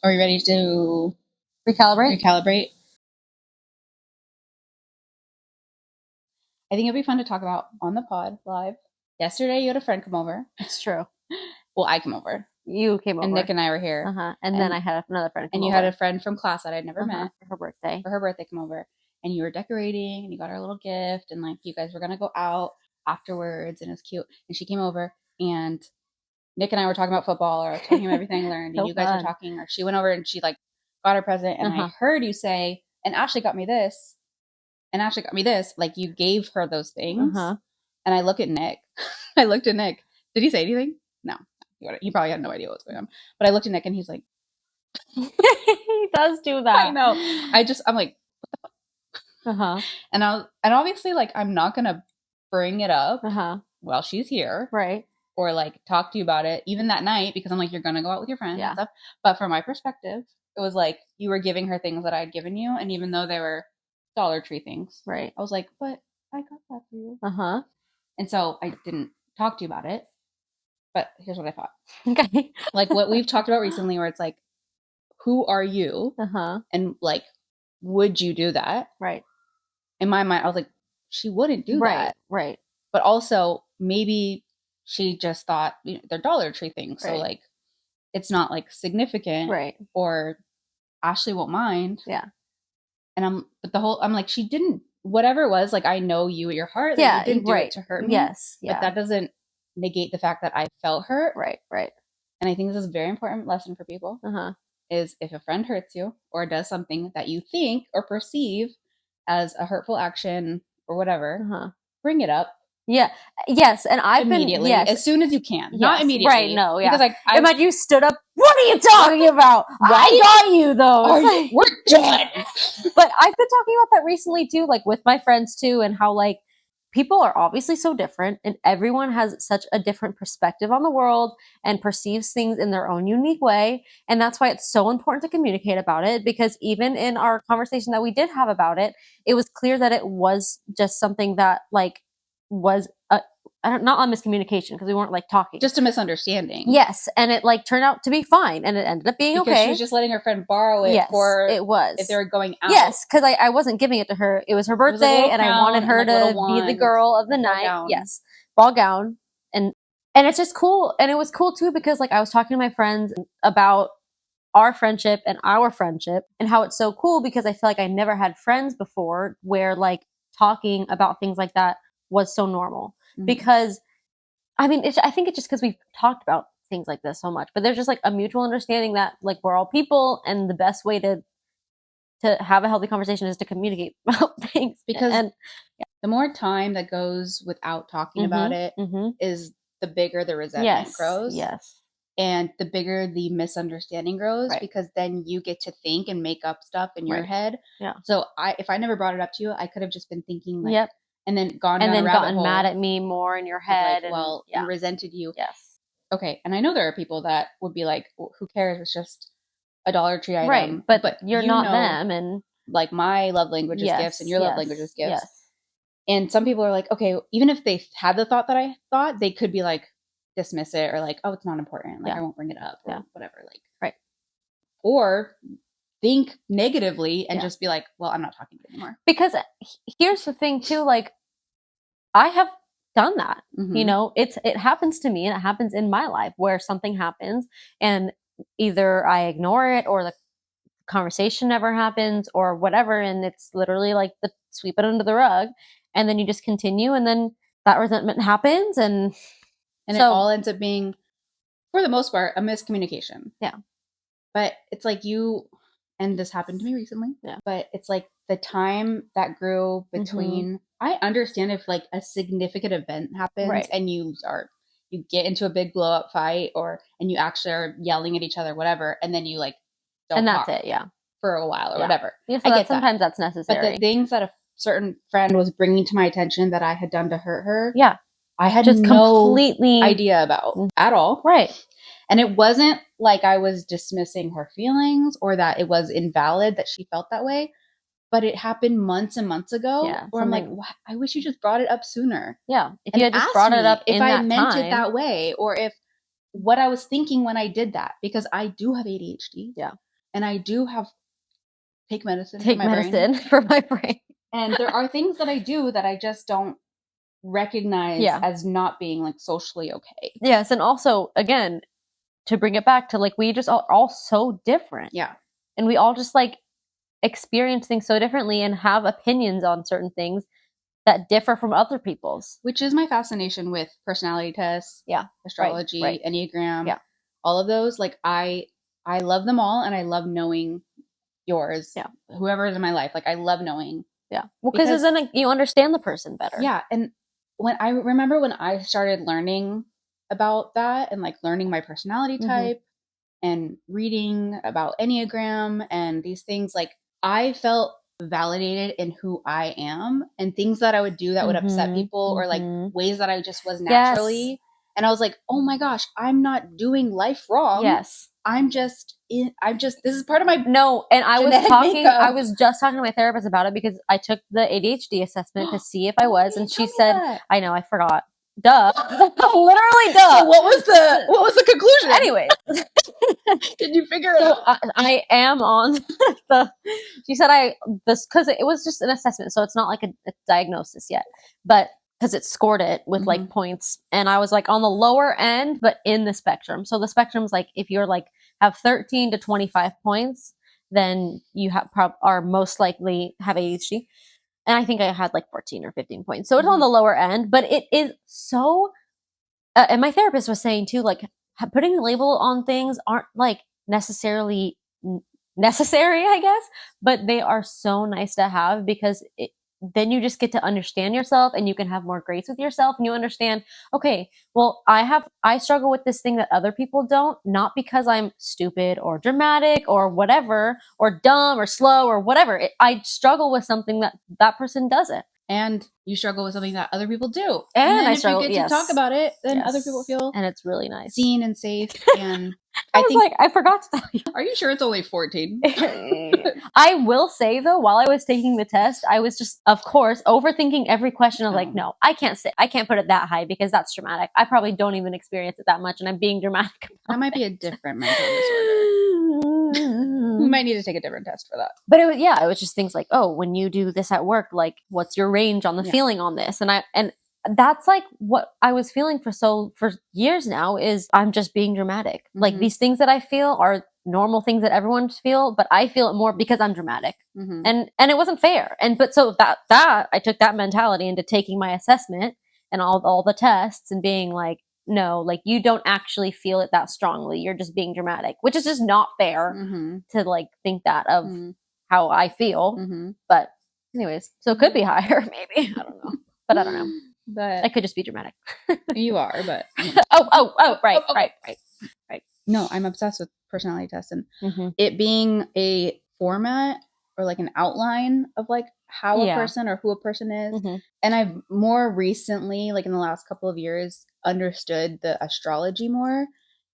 Are we ready to Recalibrate? recalibrate? I think it'd be fun to talk about on the pod live. Yesterday, you had a friend come over. It's true. Well, I came over. You came over. And Nick and I were here. And then I had another friend come And you over. had a friend from class that I'd never met. For her birthday come over. And you were decorating and you got her a little gift. And like you guys were going to go out afterwards. And it was cute. And she came over and Nick and I were talking about football or talking about everything I learned. So and you guys fun. were talking, or she went over and she like got her present. And I heard you say, and Ashlee got me this. And Ashlee got me this. Like you gave her those things. And I look at Nick. I looked at Nick. Did he say anything? No. He probably had no idea what was going on. But I looked at Nick and he's like, he does do that. I know. I'm like, what the fuck? And obviously like I'm not gonna bring it up while she's here. Right. Or like talk to you about it even that night because I'm like, you're gonna go out with your friends and stuff. But from my perspective, it was like you were giving her things that I'd given you, and even though they were Dollar Tree things, right? I was like, but I got that for you. And so I didn't talk to you about it. But here's what I thought. Okay. Like what we've talked about recently, where it's like, who are you? And like, would you do that? Right. In my mind, I was like, she wouldn't do that. Right. But also, maybe she just thought, you know, they're Dollar Tree things. So like, it's not like significant. Right. Or Ashlee won't mind. Yeah. And I'm like, she didn't, whatever it was, like, I know you at your heart. That you didn't do it to hurt me. Yes. Yeah. But that doesn't negate the fact that I felt hurt. Right. And I think this is a very important lesson for people. Is if a friend hurts you or does something that you think or perceive as a hurtful action or whatever, bring it up. Yeah. Yes. And I've immediately, been as soon as you can. Not immediately. Right. No. Yeah. Because like, imagine you stood up. What are you talking about? I got you though. We're done. But I've been talking about that recently too, like with my friends too, and how like people are obviously so different and everyone has such a different perspective on the world and perceives things in their own unique way. And that's why it's so important to communicate about it, because even in our conversation that we did have about it, it was clear that it was just something that like was not a miscommunication, because we weren't like talking. Just a misunderstanding. Yes. And it like turned out to be fine. And it ended up being because okay. She was just letting her friend borrow it for it was. If they were going out. Yes, because I wasn't giving it to her. It was her birthday and I wanted her to be the girl of the night. Gown. Yes. Ball gown. And it's just cool. And it was cool too, because like I was talking to my friends about our friendship and how it's so cool, because I feel like I never had friends before where like talking about things like that was so normal. Because I mean, I think it's just because we've talked about things like this so much, but there's just like a mutual understanding that like we're all people, and the best way to have a healthy conversation is to communicate about things. Because the more time that goes without talking about it is the bigger the resentment grows. Yes. And the bigger the misunderstanding grows, because then you get to think and make up stuff in your head. Yeah. So if I never brought it up to you, I could have just been thinking like, and then gone and down then a rabbit gotten hole mad at me more in your head. Like, and resented you. Yes. Okay. And I know there are people that would be like, well, who cares? It's just a Dollar Tree item. Right. But you're not them. And like my love language is gifts and your love language is gifts. Yes. And some people are like, okay, even if they had the thought that I thought, they could be like, dismiss it, or like, oh, it's not important. Like I won't bring it up or whatever. Like, right. Or think negatively and just be like, well, I'm not talking to you anymore. Because here's the thing too, like I have done that. You know, it happens to me, and it happens in my life where something happens and either I ignore it or the conversation never happens or whatever, and it's literally like the sweep it under the rug, and then you just continue, and then that resentment happens, and it all ends up being, for the most part, a miscommunication. Yeah. But it's like and this happened to me recently. Yeah. But it's like the time that grew between, I understand if like a significant event happens and you get into a big blow up fight, and you actually are yelling at each other, whatever, and then you like don't talk that's it, for a while or whatever. Yeah, so I get sometimes that's necessary. But the things that a certain friend was bringing to my attention that I had done to hurt her, I had just no completely idea about at all. Right. And it wasn't like I was dismissing her feelings or that it was invalid that she felt that way, but it happened months and months ago. Where I'm like, I wish you just brought it up sooner. Yeah. If you had just brought it up if I meant it that way, or if what I was thinking when I did that, because I do have ADHD. Yeah. And I do have take medicine Take for my medicine brain. for my brain. And there are things that I do that I just don't recognize as not being like socially okay. Yes, and also again, to bring it back to like we just are all so different. Yeah. And we all just like experience things so differently and have opinions on certain things that differ from other people's. Which is my fascination with personality tests, astrology, right. Enneagram, all of those. Like I love them all, and I love knowing yours. Yeah. Whoever is in my life, like I love knowing. Yeah. Well, because then you understand the person better. Yeah, and when I remember when I started learning about that and like learning my personality type and reading about Enneagram and these things, like I felt validated in who I am and things that I would do that would upset people or like ways that I just was naturally. Yes. And I was like, oh my gosh, I'm not doing life wrong. Yes. This is part of my and I was just talking to my therapist about it because I took the ADHD assessment to see if I was, and she said, that. I know, I forgot. Duh. Literally duh. So what was the conclusion? Anyways. Did you figure it out? I am on she said because it was just an assessment, so it's not like a diagnosis yet, but because it scored it with like points, and I was like on the lower end, but in the spectrum. So the spectrum's like if you're like have 13 to 25 points, then you are most likely have ADHD. And I think I had like 14 or 15 points. So it's on the lower end, but it is so, and my therapist was saying too, like putting a label on things aren't like necessarily necessary, I guess, but they are so nice to have because then you just get to understand yourself and you can have more grace with yourself, and you understand, okay, well, I struggle with this thing that other people don't, not because I'm stupid or dramatic or whatever, or dumb or slow or whatever. I struggle with something that person doesn't. And you struggle with something that other people do. And then if you get to talk about it, then other people feel and it's really nice, seen and safe. And I forgot to tell you. Are you sure it's only 14? I will say though, while I was taking the test, I was just, of course, overthinking every question of like, no, I can't put it that high because that's dramatic. I probably don't even experience it that much, and I'm being dramatic. That might be a different mental disorder. We might need to take a different test for that. But it was just things like, oh, when you do this at work, like what's your range on the feeling on this? And that's like what I was feeling for years now is I'm just being dramatic. Like these things that I feel are normal things that everyone feel, but I feel it more because I'm dramatic. And it wasn't fair. But so that I took that mentality into taking my assessment and all the tests and being like, no, like you don't actually feel it that strongly. You're just being dramatic, which is just not fair to like think that of how I feel. But anyways, so it could be higher, maybe. I don't know. But I don't know. But I could just be dramatic. You are, but right. No, I'm obsessed with personality tests and it being a format or like an outline of like how a person or who a person is. And I've more recently, like in the last couple of years, understood the astrology more.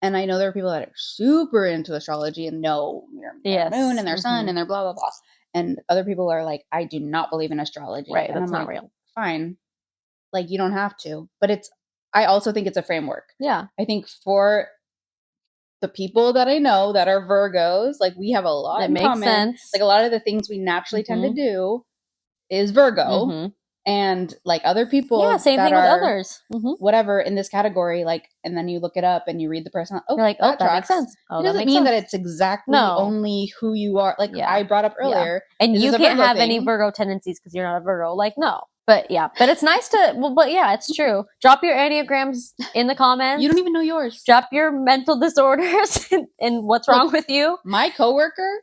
And I know there are people that are super into astrology and know their moon and their sun and their blah, blah, blah. And other people are like, I do not believe in astrology. Right, and that's I'm not like, real. Fine. Like, you don't have to. But I also think it's a framework. Yeah. I think for the people that I know that are Virgos, like we have a lot in common. Sense. Like a lot of the things we naturally tend to do is Virgo. And like other people same that thing with others. Whatever in this category, like, and then you look it up and you read the person. Oh, you're like, that makes sense. Oh, it doesn't mean that it's exactly only who you are. Like I brought up earlier. And you can't have any Virgo tendencies because you're not a Virgo. Like, no. But it's nice to, it's true. Drop your Enneagrams in the comments. You don't even know yours. Drop your mental disorders and what's wrong with you. My coworker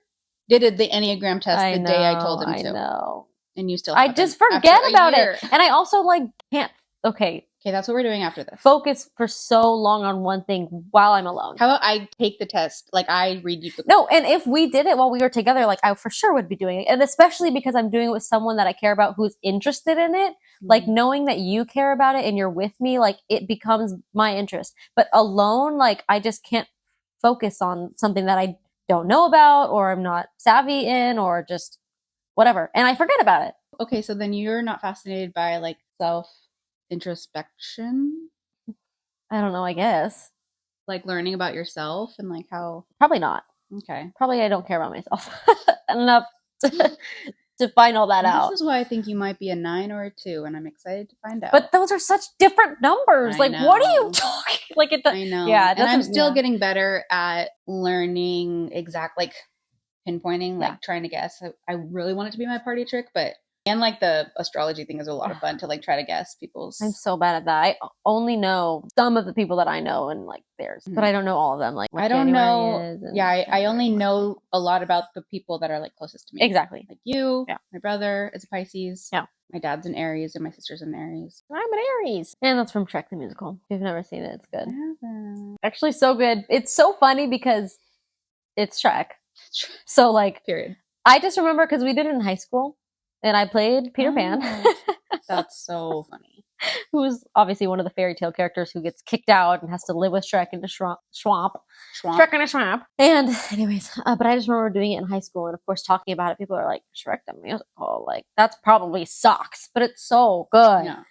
did the Enneagram test the day I told him to. I know. And you still I just forget about it. And I also like can't, okay, that's what we're doing after this. Focus for so long on one thing while I'm alone. How about I take the test? Like I read you. No, and if we did it while we were together, like I for sure would be doing it. And especially because I'm doing it with someone that I care about who's interested in it. Like knowing that you care about it and you're with me, like it becomes my interest. But alone, like I just can't focus on something that I don't know about or I'm not savvy in or just whatever. And I forget about it. Okay, so then you're not fascinated by like self-introspection? I don't know, I guess. Like learning about yourself and like how... Probably not. Okay. Probably I don't care about myself enough to find all that out. This is why I think you might be a 9 or a 2, and I'm excited to find out. But those are such different numbers. Like, what are you talking? Like, I know. Yeah, and I'm still getting better at learning like pinpointing, like trying to guess. I really want it to be my party trick, but and like the astrology thing is a lot of fun to like try to guess people's. I'm so bad at that. I only know some of the people that I know and like theirs, but I don't know all of them. Like, I don't know. I only know a lot about the people that are like closest to me. Exactly. Like you, my brother is a Pisces. Yeah. My dad's an Aries and my sister's an Aries. I'm an Aries. And that's from Shrek the Musical. If you've never seen it, it's good. I haven't. Actually, so good. It's so funny because it's Shrek. So like, period. I just remember because we did it in high school and I played Peter Pan. That's so funny. Who's obviously one of the fairy tale characters who gets kicked out and has to live with Shrek in the swamp. Shrek in a swamp. And anyways, but I just remember doing it in high school and of course talking about it. People are like, Shrek the Musical, like that's probably sucks, but it's so good. Yeah.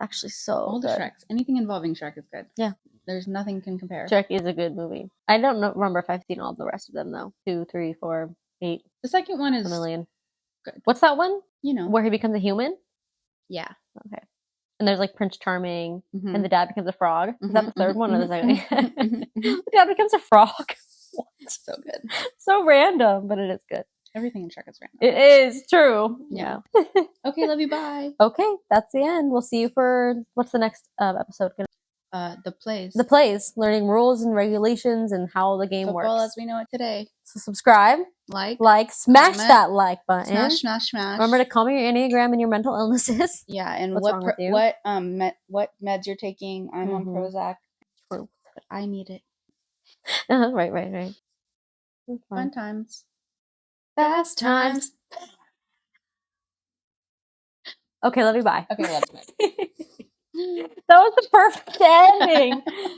Actually so all the good. Shreks. Anything involving Shrek is good. Yeah. There's nothing can compare. Shrek is a good movie. I don't remember if I've seen all the rest of them though. 2, 3, 4, 8. The second one is a million. Good. What's that one? You know. Where he becomes a human? Yeah. Okay. And there's like Prince Charming and the dad becomes a frog. Is that the third one or the second? The dad becomes a frog. What? So good. So random, but it is good. Everything in Shrek is random. It is true. Yeah. Okay, love you. Bye. Okay, that's the end. We'll see you for what's the next episode gonna the plays. The plays, learning rules and regulations and how the game Football works. as we know it today. So subscribe, like, smash comment, that like button. Smash. Remember to call me your Enneagram and your mental illnesses. Yeah, and what's wrong with you? what meds you're taking. I'm on Prozac. True. But I need it. Right. Fun times. Fast times. Okay, love you. Bye. Okay, love you. That was the perfect ending.